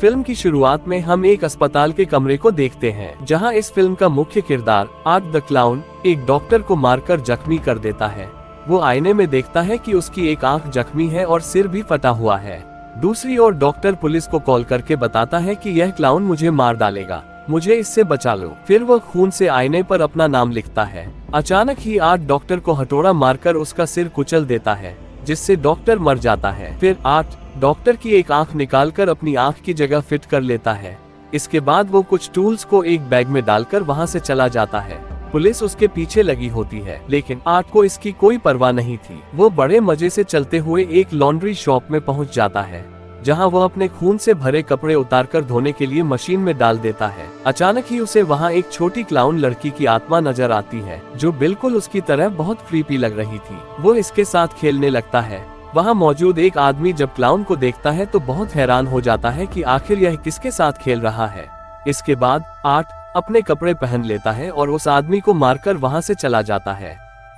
Film की शुरुआत में हम एक अस्पताल के कमरे को देखते हैं, जहां इस फिल्म का मुख्य किरदार आर्ट द क्लाउन एक डॉक्टर को मारकर जख्मी कर देता है। वो आईने में देखता है कि उसकी एक आंख जख्मी है और सिर भी फटा हुआ है। दूसरी ओर डॉक्टर पुलिस को कॉल करके बताता है कि यह क्लाउन मुझे मार डालेगा, मुझे इससे बचा लो। फिर वह खून से आईने पर अपना नाम लिखता है। अचानक ही आर्ट डॉक्टर को हथौड़ा मारकर उसका सिर कुचल देता है, जिससे डॉक्टर मर जाता है। फिर आर्ट डॉक्टर की एक आंख निकालकर अपनी आंख की जगह फिट कर लेता है। इसके बाद वो कुछ टूल्स को एक बैग में डालकर वहां से चला जाता है। पुलिस उसके पीछे लगी होती है, लेकिन आर्ट को इसकी कोई परवाह नहीं थी। वो बड़े मजे से चलते हुए एक लॉन्ड्री शॉप में पहुंच जाता है, जहां वह अपने खून से भरे कपड़े उतारकर धोने के लिए मशीन में डाल देता है। अचानक ही उसे वहां एक छोटी क्लाउन लड़की की आत्मा नजर आती है, जो बिल्कुल उसकी तरह बहुत क्रीपी लग रही थी। वो इसके साथ खेलने लगता है। वहां मौजूद एक आदमी जब क्लाउन को देखता है तो बहुत हैरान हो जाता है कि आखिर यह किसके साथ खेल रहा है। इसके बाद आर्ट अपने कपड़े पहन लेता है और उस आदमी को मारकर वहां से चला जाता है।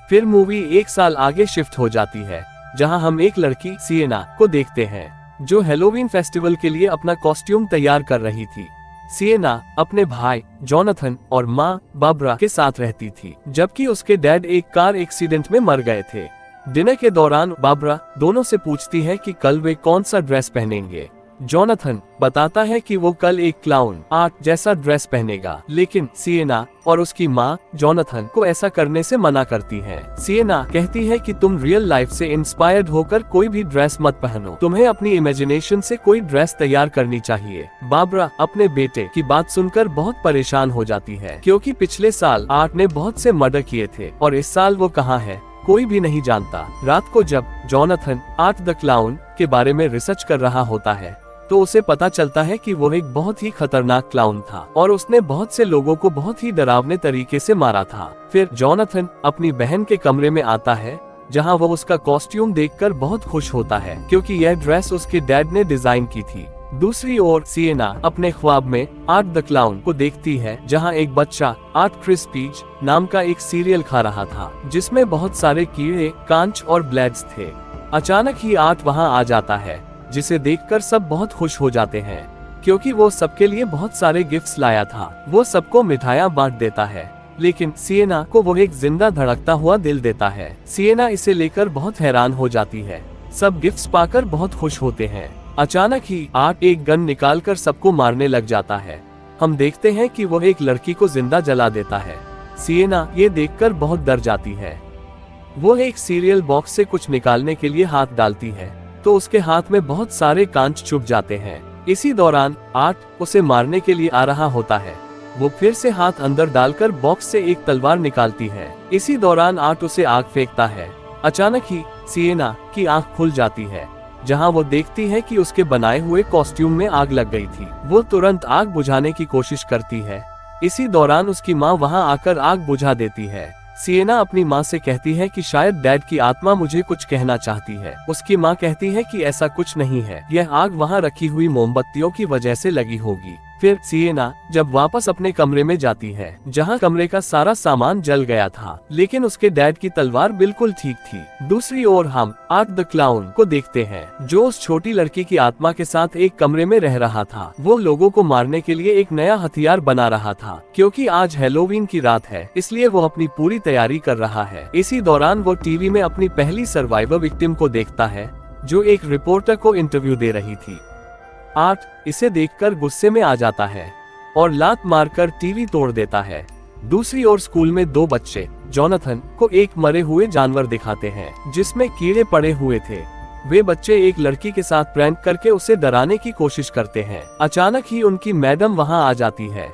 फिर मूवी 1 साल आगे शिफ्ट हो जाती है, जहां हम एक लड़की सिएना को देखते हैं, जो हैलोवीन फेस्टिवल के लिए अपना कॉस्ट्यूम तैयार कर रही थी। सिएना अपने भाई जोनाथन और माँ बाबरा के साथ रहती थी, जबकि उसके डैड एक कार एक्सीडेंट में मर गए थे। डिनर के दौरान बाबरा दोनों से पूछती है कि कल वे कौन सा ड्रेस पहनेंगे। जोनाथन बताता है कि वो कल एक क्लाउन आर्ट जैसा ड्रेस पहनेगा, लेकिन सिएना और उसकी माँ जोनाथन को ऐसा करने से मना करती हैं। सिएना कहती है कि तुम रियल लाइफ से इंस्पायर्ड होकर कोई भी ड्रेस मत पहनो, तुम्हें अपनी इमेजिनेशन से कोई ड्रेस तैयार करनी चाहिए। बाबरा अपने बेटे की बात सुनकर बहुत परेशान हो जाती है, क्योंकि पिछले साल आर्ट ने बहुत से मर्डर किए थे और इस साल वो कहाँ है कोई भी नहीं जानता। रात को जब जोनाथन आर्ट द क्लाउन के बारे में रिसर्च कर रहा होता है, तो उसे पता चलता है कि वो एक बहुत ही खतरनाक क्लाउन था और उसने बहुत से लोगों को बहुत ही डरावने तरीके से मारा था। फिर जोनाथन अपनी बहन के कमरे में आता है, जहां वो उसका कॉस्ट्यूम देखकर बहुत खुश होता है, क्योंकि यह ड्रेस उसके डैड ने डिजाइन की थी। दूसरी ओर सिएना अपने ख्वाब में आर्ट द क्लाउन को देखती है, जहां एक बच्चा आर्ट क्रिस्पीज नाम का एक सीरियल खा रहा था, जिसमें बहुत सारे कीड़े, कांच और ब्लेड्स थे। अचानक ही आर्ट वहां आ जाता है, जिसे देखकर सब बहुत खुश हो जाते हैं, क्योंकि वो सबके लिए बहुत सारे गिफ्ट्स लाया था। वो सबको मिठाइयाँ बांट देता है, लेकिन सिएना को वो एक जिंदा धड़कता हुआ दिल देता है। सिएना इसे लेकर बहुत हैरान हो जाती है। सब गिफ्ट्स पाकर बहुत खुश होते हैं। अचानक ही आर्ट एक गन निकालकर सबको मारने लग जाता है। हम देखते हैं कि वो एक लड़की को जिंदा जला देता है। सिएना ये देखकर बहुत डर जाती है। वो एक सीरियल बॉक्स से कुछ निकालने के लिए हाथ डालती है, तो उसके हाथ में बहुत सारे कांच छुप जाते हैं। इसी दौरान आर्ट उसे मारने के लिए आ रहा होता है। वो फिर से हाथ अंदर डालकर बॉक्स से एक तलवार निकालती है। इसी दौरान आर्ट उसे आग फेंकता है। अचानक ही सिएना की आंख खुल जाती है, जहां वो देखती है कि उसके बनाए हुए कॉस्ट्यूम में आग लग गई थी। वो तुरंत आग बुझाने की कोशिश करती है। इसी दौरान उसकी माँ वहां आकर आग बुझा देती है। सिएना अपनी माँ से कहती है कि शायद डैड की आत्मा मुझे कुछ कहना चाहती है। उसकी माँ कहती है कि ऐसा कुछ नहीं है, यह आग वहाँ रखी हुई मोमबत्तियों की वजह से लगी होगी। फिर सिएना जब वापस अपने कमरे में जाती है, जहाँ कमरे का सारा सामान जल गया था, लेकिन उसके डैड की तलवार बिल्कुल ठीक थी। दूसरी ओर हम आर्ट द क्लाउन को देखते हैं, जो उस छोटी लड़की की आत्मा के साथ एक कमरे में रह रहा था। वो लोगों को मारने के लिए एक नया हथियार बना रहा था, क्योंकि आज हैलोवीन की रात है, इसलिए वो अपनी पूरी तैयारी कर रहा है। इसी दौरान वो टीवी में अपनी पहली सर्वाइवर विक्टिम को देखता है, जो एक रिपोर्टर को इंटरव्यू दे रही थी। आर्ट इसे देखकर गुस्से में आ जाता है और लात मारकर टीवी तोड़ देता है। दूसरी ओर स्कूल में 2 बच्चे जोनाथन को एक मरे हुए जानवर दिखाते हैं, जिसमें कीड़े पड़े हुए थे। वे बच्चे एक लड़की के साथ प्रैंक करके उसे डराने की कोशिश करते हैं। अचानक ही उनकी मैडम वहां आ जाती है।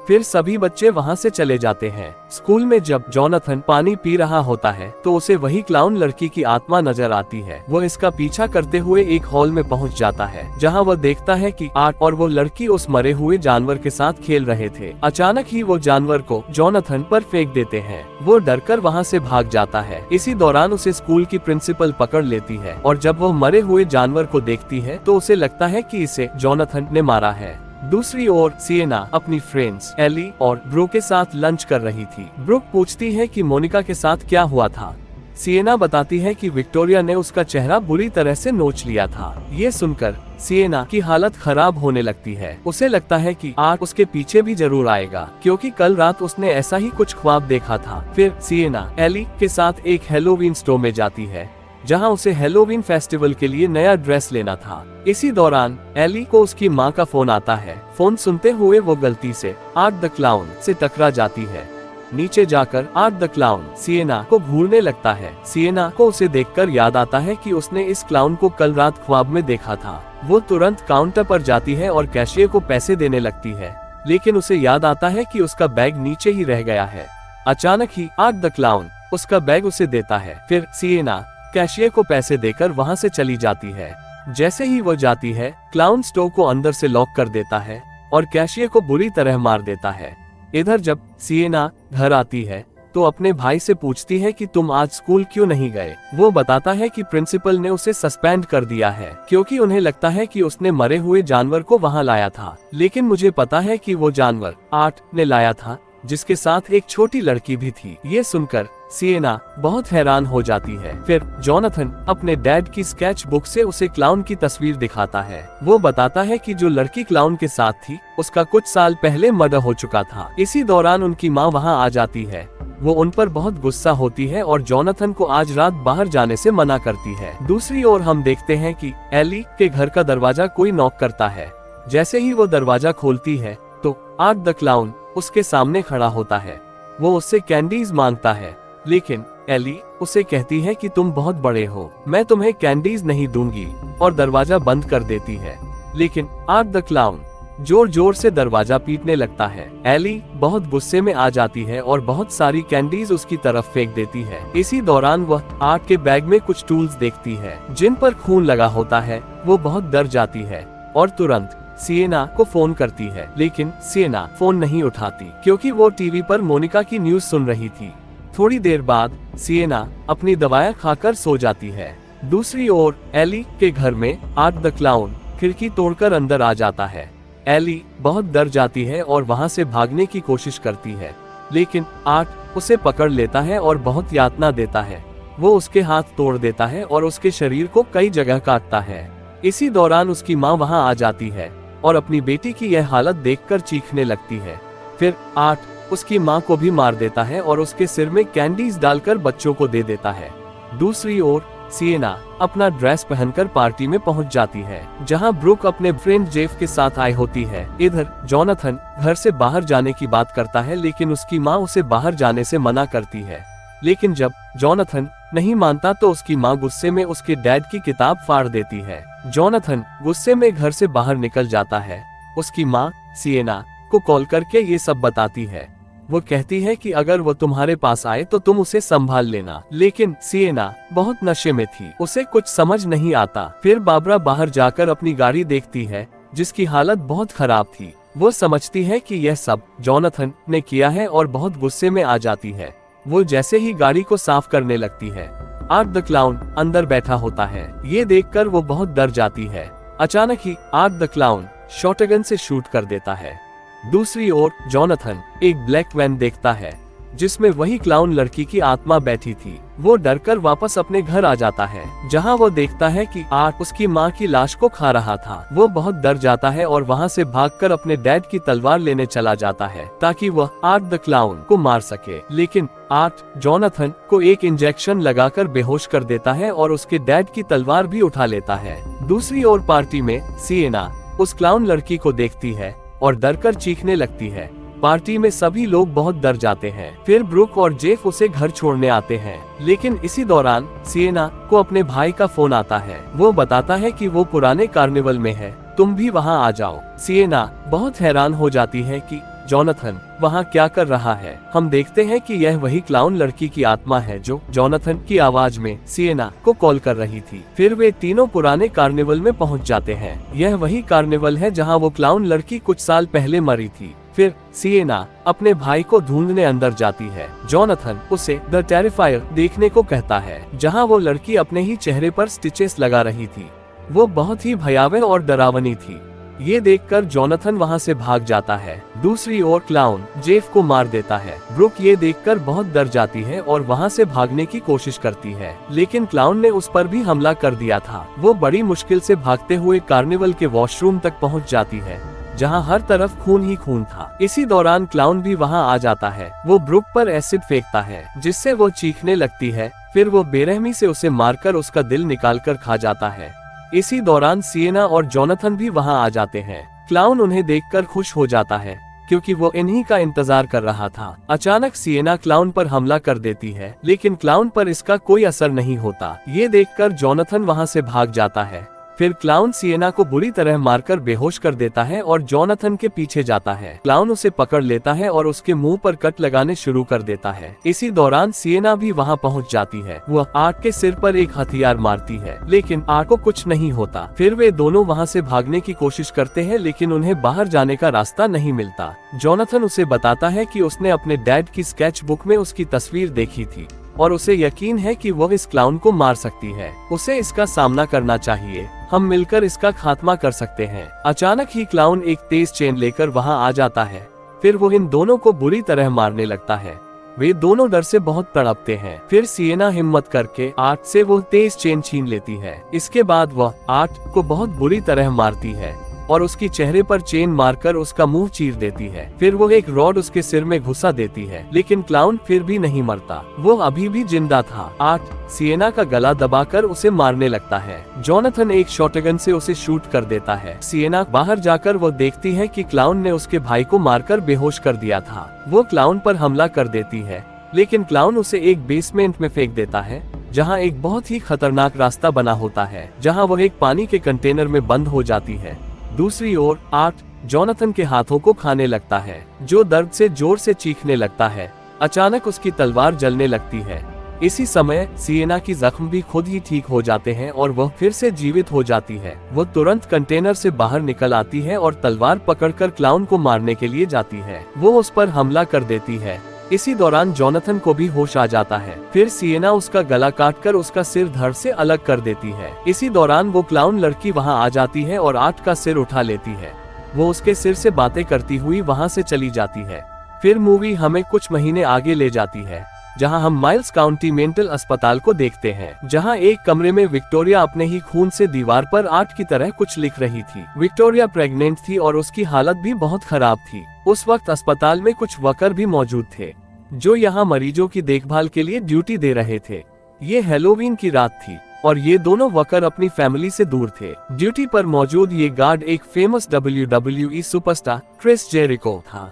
फिर सभी बच्चे वहां से चले जाते हैं। स्कूल में जब जोनाथन पानी पी रहा होता है, तो उसे वही क्लाउन लड़की की आत्मा नजर आती है। वो इसका पीछा करते हुए एक हॉल में पहुंच जाता है, जहां वह देखता है कि आर्ट और वो लड़की उस मरे हुए जानवर के साथ खेल रहे थे। अचानक ही वो जानवर को जोनाथन पर फेंक देते हैं। वो डरकर वहां से भाग जाता है। इसी दौरान उसे स्कूल की प्रिंसिपल पकड़ लेती है, और जब वो मरे हुए जानवर को देखती है, तो उसे लगता है कि इसे जोनाथन ने मारा है। दूसरी ओर सिएना अपनी फ्रेंड्स एली और ब्रूक के साथ लंच कर रही थी। ब्रूक पूछती है कि मोनिका के साथ क्या हुआ था। सिएना बताती है कि विक्टोरिया ने उसका चेहरा बुरी तरह से नोच लिया था। ये सुनकर सिएना की हालत खराब होने लगती है। उसे लगता है कि आर्ट उसके पीछे भी जरूर आएगा, क्योंकि कल रात उसने ऐसा ही कुछ ख्वाब देखा था। फिर सिएना एली के साथ एक हैलोवीन स्टोर में जाती है, जहां उसे हैलोवीन फेस्टिवल के लिए नया ड्रेस लेना था। इसी दौरान एली को उसकी मां का फोन आता है। फोन सुनते हुए वो गलती से आर्ट द क्लाउन से टकरा जाती है। नीचे जाकर आर्ट द क्लाउन सिएना को घूरने लगता है। सिएना को उसे देखकर याद आता है कि उसने इस क्लाउन को कल रात ख्वाब में देखा था। वो तुरंत काउंटर पर जाती है और कैशियर को पैसे देने लगती है, लेकिन उसे याद आता है कि उसका बैग नीचे ही रह गया है। अचानक ही आर्ट द क्लाउन उसका बैग उसे देता है। फिर सिएना कैशियर को पैसे देकर वहां से चली जाती है। जैसे ही वो जाती है, क्लाउन स्टोर को अंदर से लॉक कर देता है और कैशियर को बुरी तरह मार देता है। इधर जब सिएना घर आती है तो अपने भाई से पूछती है कि तुम आज स्कूल क्यों नहीं गए। वो बताता है कि प्रिंसिपल ने उसे सस्पेंड कर दिया है, क्योंकि उन्हें लगता है कि उसने मरे हुए जानवर को वहां लाया था। लेकिन मुझे पता है कि वो जानवर आर्ट ने लाया था, जिसके साथ एक छोटी लड़की भी थी। ये सुनकर सिएना बहुत हैरान हो जाती है। फिर जोनाथन अपने डैड की स्केच बुक से उसे क्लाउन की तस्वीर दिखाता है। वो बताता है कि जो लड़की क्लाउन के साथ थी उसका कुछ साल पहले मर्डर हो चुका था। इसी दौरान उनकी माँ वहाँ आ जाती है। वो उन पर बहुत गुस्सा होती है और जोनाथन को आज रात बाहर जाने से मना करती है। दूसरी ओर हम देखते हैं कि एली के घर का दरवाजा कोई नॉक करता है। जैसे ही वो दरवाजा खोलती है तो आर्ट द क्लाउन उसके सामने खड़ा होता है। वो उससे कैंडीज मांगता है, लेकिन एली उसे कहती है कि तुम बहुत बड़े हो, मैं तुम्हें कैंडीज नहीं दूंगी, और दरवाजा बंद कर देती है। लेकिन आर्ट द क्लाउन जोर जोर से दरवाजा पीटने लगता है। एली बहुत गुस्से में आ जाती है और बहुत सारी कैंडीज उसकी तरफ फेंक देती है। इसी दौरान वह आर्ट के बैग में कुछ टूल्स देखती है जिन पर खून लगा होता है। वो बहुत डर जाती है और तुरंत सिएना को फोन करती है, लेकिन सिएना फोन नहीं उठाती क्योंकि वो टीवी पर मोनिका की न्यूज सुन रही थी। थोड़ी देर बाद सिएना अपनी दवाएं खाकर सो जाती है। दूसरी ओर एली के घर में आर्ट द क्लाउन खिड़की तोड़कर अंदर आ जाता है। एली बहुत डर जाती है और वहां से भागने की कोशिश करती है, लेकिन आर्ट उसे पकड़ लेता है और बहुत यातना देता है। वो उसके हाथ तोड़ देता है और उसके शरीर को कई जगह काटता है। इसी दौरान उसकी माँ वहां आ जाती है और अपनी बेटी की यह हालत देखकर चीखने लगती है। फिर आर्ट उसकी माँ को भी मार देता है और उसके सिर में कैंडीज डालकर बच्चों को दे देता है। दूसरी ओर सिएना अपना ड्रेस पहनकर पार्टी में पहुंच जाती है, जहां ब्रूक अपने फ्रेंड जेफ के साथ आई होती है। इधर जोनाथन घर से बाहर जाने की बात करता है, लेकिन उसकी माँ उसे बाहर जाने से मना करती है। लेकिन जब जोनाथन नहीं मानता तो उसकी माँ गुस्से में उसके डैड की किताब फाड़ देती है। जोनाथन गुस्से में घर से बाहर निकल जाता है। उसकी माँ सिएना को कॉल करके ये सब बताती है। वो कहती है कि अगर वो तुम्हारे पास आए तो तुम उसे संभाल लेना, लेकिन सिएना बहुत नशे में थी, उसे कुछ समझ नहीं आता। फिर बाबरा बाहर जाकर अपनी गाड़ी देखती है, जिसकी हालत बहुत खराब थी। वो समझती है कि यह सब जोनाथन ने किया है और बहुत गुस्से में आ जाती है। वो जैसे ही गाड़ी को साफ करने लगती है, आर्ट द क्लाउन अंदर बैठा होता है। ये देखकर वो बहुत डर जाती है। अचानक ही आर्ट द क्लाउन शॉटगन से शूट कर देता है। दूसरी ओर जोनाथन एक ब्लैक वैन देखता है, जिसमें वही क्लाउन लड़की की आत्मा बैठी थी। वो डरकर वापस अपने घर आ जाता है, जहां वो देखता है कि आर्ट उसकी माँ की लाश को खा रहा था। वो बहुत डर जाता है और वहां से भागकर अपने डैड की तलवार लेने चला जाता है, ताकि वह आर्ट द क्लाउन को मार सके। लेकिन आर्ट जोनाथन को एक इंजेक्शन लगाकर बेहोश कर देता है और उसके डैड की तलवार भी उठा लेता है। दूसरी ओर पार्टी में सिएना उस क्लाउन लड़की को देखती है और डरकर चीखने लगती है। पार्टी में सभी लोग बहुत डर जाते हैं। फिर ब्रूक और जेफ उसे घर छोड़ने आते हैं, लेकिन इसी दौरान सिएना को अपने भाई का फोन आता है। वो बताता है कि वो पुराने कार्निवल में है, तुम भी वहां आ जाओ। सिएना बहुत हैरान हो जाती है कि जोनाथन वहां क्या कर रहा है। हम देखते हैं कि यह वही क्लाउन लड़की की आत्मा है जो जोनाथन की आवाज में सिएना को कॉल कर रही थी। फिर वे तीनों पुराने कार्निवल में पहुंच जाते हैं। यह वही कार्निवल है जहां वो क्लाउन लड़की कुछ साल पहले मरी थी। फिर सिएना अपने भाई को ढूंढने अंदर जाती है। जोनाथन उसे द टेरिफायर देखने को कहता है, जहां वो लड़की अपने ही चेहरे पर स्टिचेस लगा रही थी। वो बहुत ही भयावह और डरावनी थी। ये देखकर जोनाथन वहाँ से भाग जाता है। दूसरी ओर क्लाउन जेफ को मार देता है। ब्रुक ये देखकर बहुत डर जाती है और वहाँ से भागने की कोशिश करती है, लेकिन क्लाउन ने उस पर भी हमला कर दिया था। वो बड़ी मुश्किल से भागते हुए कार्निवल के वॉशरूम तक पहुँच जाती है, जहाँ हर तरफ खून ही खून था। इसी दौरान क्लाउन भी वहाँ आ जाता है। वो ब्रुक पर एसिड फेंकता है, जिससे वो चीखने लगती है। फिर वो बेरहमी से उसे मारकर उसका दिल निकालकर खा जाता है। इसी दौरान सिएना और जोनाथन भी वहाँ आ जाते हैं। क्लाउन उन्हें देखकर खुश हो जाता है, क्योंकि वो इन्हीं का इंतजार कर रहा था। अचानक सिएना क्लाउन पर हमला कर देती है, लेकिन क्लाउन पर इसका कोई असर नहीं होता। ये देखकर जोनाथन वहाँ से भाग जाता है। फिर क्लाउन सिएना को बुरी तरह मारकर बेहोश कर देता है और जोनाथन के पीछे जाता है। क्लाउन उसे पकड़ लेता है और उसके मुंह पर कट लगाने शुरू कर देता है। इसी दौरान सिएना भी वहां पहुंच जाती है। वह आर्ट के सिर पर एक हथियार मारती है, लेकिन आर्ट को कुछ नहीं होता। फिर वे दोनों वहां से भागने की कोशिश करते हैं, लेकिन उन्हें बाहर जाने का रास्ता नहीं मिलता। जोनाथन उसे बताता है कि उसने अपने डैड की स्केच बुक में उसकी तस्वीर देखी थी और उसे यकीन है कि वह इस क्लाउन को मार सकती है। उसे इसका सामना करना चाहिए। हम मिलकर इसका खात्मा कर सकते हैं। अचानक ही क्लाउन एक तेज चेन लेकर वहां आ जाता है। फिर वो इन दोनों को बुरी तरह मारने लगता है। वे दोनों डर से बहुत तड़पते हैं। फिर सिएना हिम्मत करके आर्ट से वो तेज चेन छीन लेती है। इसके बाद वह आर्ट को बहुत बुरी तरह मारती है और उसकी चेहरे पर चेन मारकर उसका मुंह चीर देती है। फिर वो एक रॉड उसके सिर में घुसा देती है, लेकिन क्लाउन फिर भी नहीं मरता। वो अभी भी जिंदा था। आर्ट सिएना का गला दबाकर उसे मारने लगता है। जोनाथन एक शॉटगन से उसे शूट कर देता है। सिएना बाहर जाकर वो देखती है कि क्लाउन ने उसके भाई को मारकर बेहोश कर दिया था। वो क्लाउन पर हमला कर देती है, लेकिन क्लाउन उसे एक बेसमेंट में फेंक देता है, जहाँ एक बहुत ही खतरनाक रास्ता बना होता है, जहाँ वह एक पानी के कंटेनर में बंद हो जाती है। दूसरी ओर आर्ट जोनाथन के हाथों को खाने लगता है, जो दर्द से जोर से चीखने लगता है। अचानक उसकी तलवार जलने लगती है। इसी समय सिएना की जख्म भी खुद ही ठीक हो जाते हैं और वह फिर से जीवित हो जाती है। वह तुरंत कंटेनर से बाहर निकल आती है और तलवार पकड़कर क्लाउन को मारने के लिए जाती है। वो उस पर हमला कर देती है। इसी दौरान जोनाथन को भी होश आ जाता है। फिर सिएना उसका गला काटकर उसका सिर धड़ से अलग कर देती है। इसी दौरान वो क्लाउन लड़की वहां आ जाती है और आर्ट का सिर उठा लेती है। वो उसके सिर से बातें करती हुई वहां से चली जाती है। फिर मूवी हमें कुछ महीने आगे ले जाती है, जहां हम माइल्स काउंटी मेंटल अस्पताल को देखते हैं, जहां एक कमरे में विक्टोरिया अपने ही खून से दीवार पर आर्ट की तरह कुछ लिख रही थी। विक्टोरिया प्रेग्नेंट थी और उसकी हालत भी बहुत खराब थी। उस वक्त अस्पताल में कुछ वर्कर भी मौजूद थे, जो यहाँ मरीजों की देखभाल के लिए ड्यूटी दे रहे थे। ये हैलोवीन की रात थी और ये दोनों वर्कर अपनी फैमिली से दूर थे। ड्यूटी पर मौजूद ये गार्ड एक famous WWE superstar Chris Jericho था।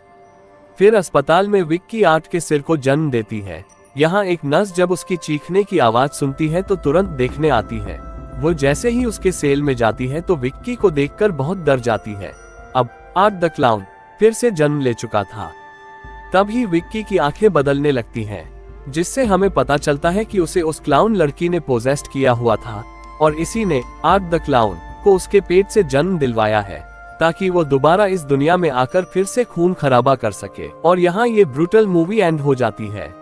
फिर अस्पताल में विक्की आर्ट के सिर को जन्म देती है। यहाँ एक नर्स जब उसकी चीखने की आवाज सुनती है तो तुरंत देखने आती है। वो जैसे ही उसके सेल में जाती है तो विक्की को देखकर बहुत डर जाती है। अब आर्ट द क्लाउन फिर से जन्म ले चुका था। तभी विक्की की आंखें बदलने लगती हैं, जिससे हमें पता चलता है कि उसे उस क्लाउन लड़की ने पोजेस्ट किया हुआ था और इसी ने आर्ट द क्लाउन को उसके पेट से जन्म दिलवाया है, ताकि वो दोबारा इस दुनिया में आकर फिर से खून खराबा कर सके। और यहाँ ये ब्रूटल मूवी एंड हो जाती है।